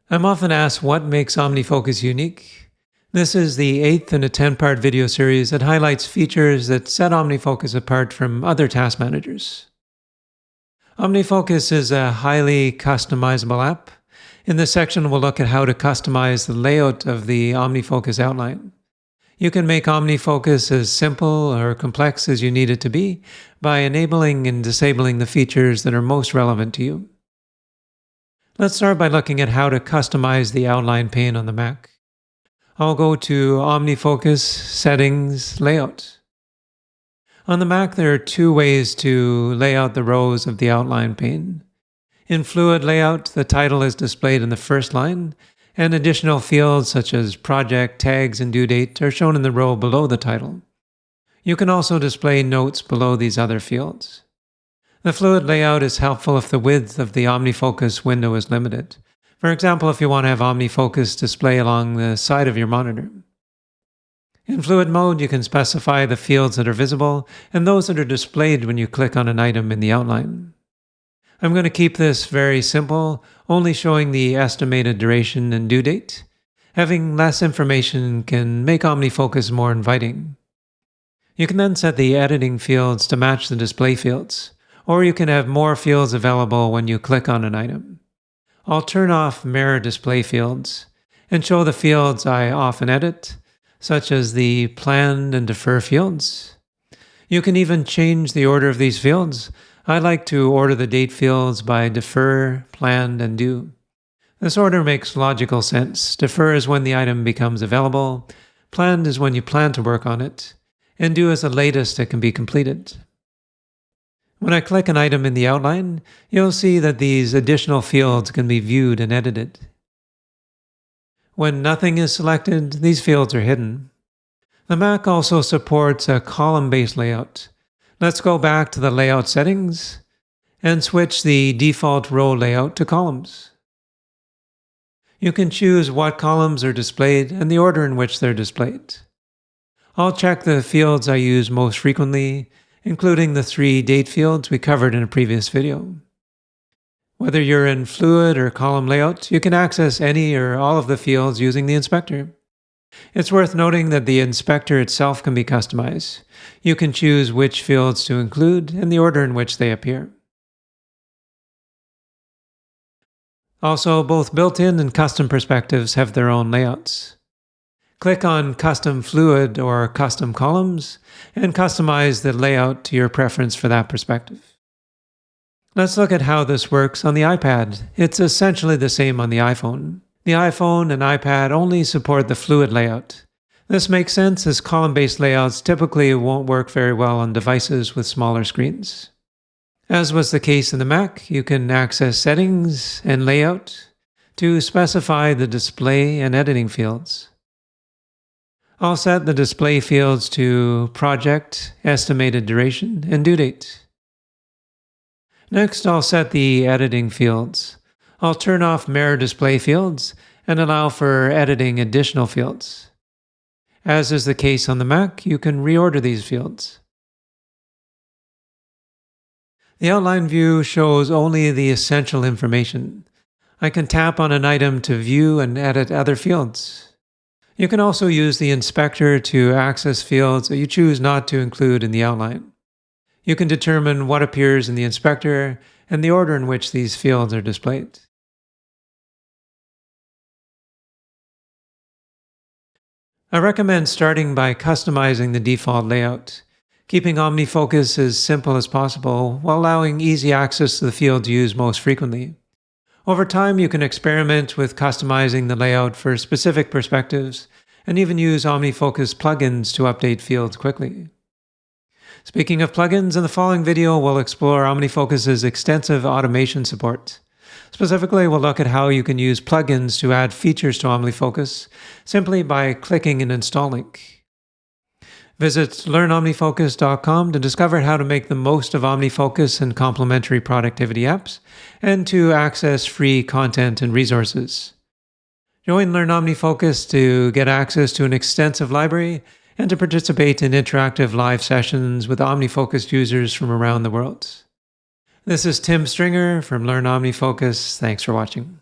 I'm often asked what makes OmniFocus unique. This is the 8th in a 10-part video series that highlights features that set OmniFocus apart from other task managers. OmniFocus is a highly customizable app. In this section, we'll look at how to customize the layout of the OmniFocus outline. You can make OmniFocus as simple or complex as you need it to be by enabling and disabling the features that are most relevant to you. Let's start by looking at how to customize the outline pane on the Mac. I'll go to OmniFocus, Settings, Layout. On the Mac, there are two ways to lay out the rows of the outline pane. In Fluid Layout, the title is displayed in the first line, and additional fields such as project, tags, and due date are shown in the row below the title. You can also display notes below these other fields. The Fluid Layout is helpful if the width of the OmniFocus window is limited. For example, if you want to have OmniFocus display along the side of your monitor. In Fluid Mode, you can specify the fields that are visible and those that are displayed when you click on an item in the outline. I'm going to keep this very simple, only showing the estimated duration and due date. Having less information can make OmniFocus more inviting. You can then set the editing fields to match the display fields, or you can have more fields available when you click on an item. I'll turn off mirror display fields and show the fields I often edit, such as the planned and defer fields. You can even change the order of these fields. I like to order the date fields by defer, planned, and due. This order makes logical sense. Defer is when the item becomes available, planned is when you plan to work on it, and due is the latest it can be completed. When I click an item in the outline, you'll see that these additional fields can be viewed and edited. When nothing is selected, these fields are hidden. The Mac also supports a column-based layout. Let's go back to the layout settings and switch the default row layout to columns. You can choose what columns are displayed and the order in which they're displayed. I'll check the fields I use most frequently, including the 3 date fields we covered in a previous video. Whether you're in Fluid or column layout, you can access any or all of the fields using the inspector. It's worth noting that the inspector itself can be customized. You can choose which fields to include and the order in which they appear. Also, both built-in and custom perspectives have their own layouts. Click on Custom Fluid or Custom Columns and customize the layout to your preference for that perspective. Let's look at how this works on the iPad. It's essentially the same on the iPhone. The iPhone and iPad only support the Fluid layout. This makes sense as column-based layouts typically won't work very well on devices with smaller screens. As was the case in the Mac, you can access Settings and Layout to specify the display and editing fields. I'll set the display fields to project, estimated duration, and due date. Next, I'll set the editing fields. I'll turn off mirror display fields and allow for editing additional fields. As is the case on the Mac, you can reorder these fields. The outline view shows only the essential information. I can tap on an item to view and edit other fields. You can also use the inspector to access fields that you choose not to include in the outline. You can determine what appears in the inspector and the order in which these fields are displayed. I recommend starting by customizing the default layout, keeping OmniFocus as simple as possible while allowing easy access to the fields you use most frequently. Over time, you can experiment with customizing the layout for specific perspectives and even use OmniFocus plugins to update fields quickly. Speaking of plugins, in the following video, we'll explore OmniFocus's extensive automation support. Specifically, we'll look at how you can use plugins to add features to OmniFocus simply by clicking an install link. Visit learnomnifocus.com to discover how to make the most of OmniFocus and complementary productivity apps, and to access free content and resources. Join Learn OmniFocus to get access to an extensive library and to participate in interactive live sessions with OmniFocus users from around the world. This is Tim Stringer from Learn OmniFocus. Thanks for watching.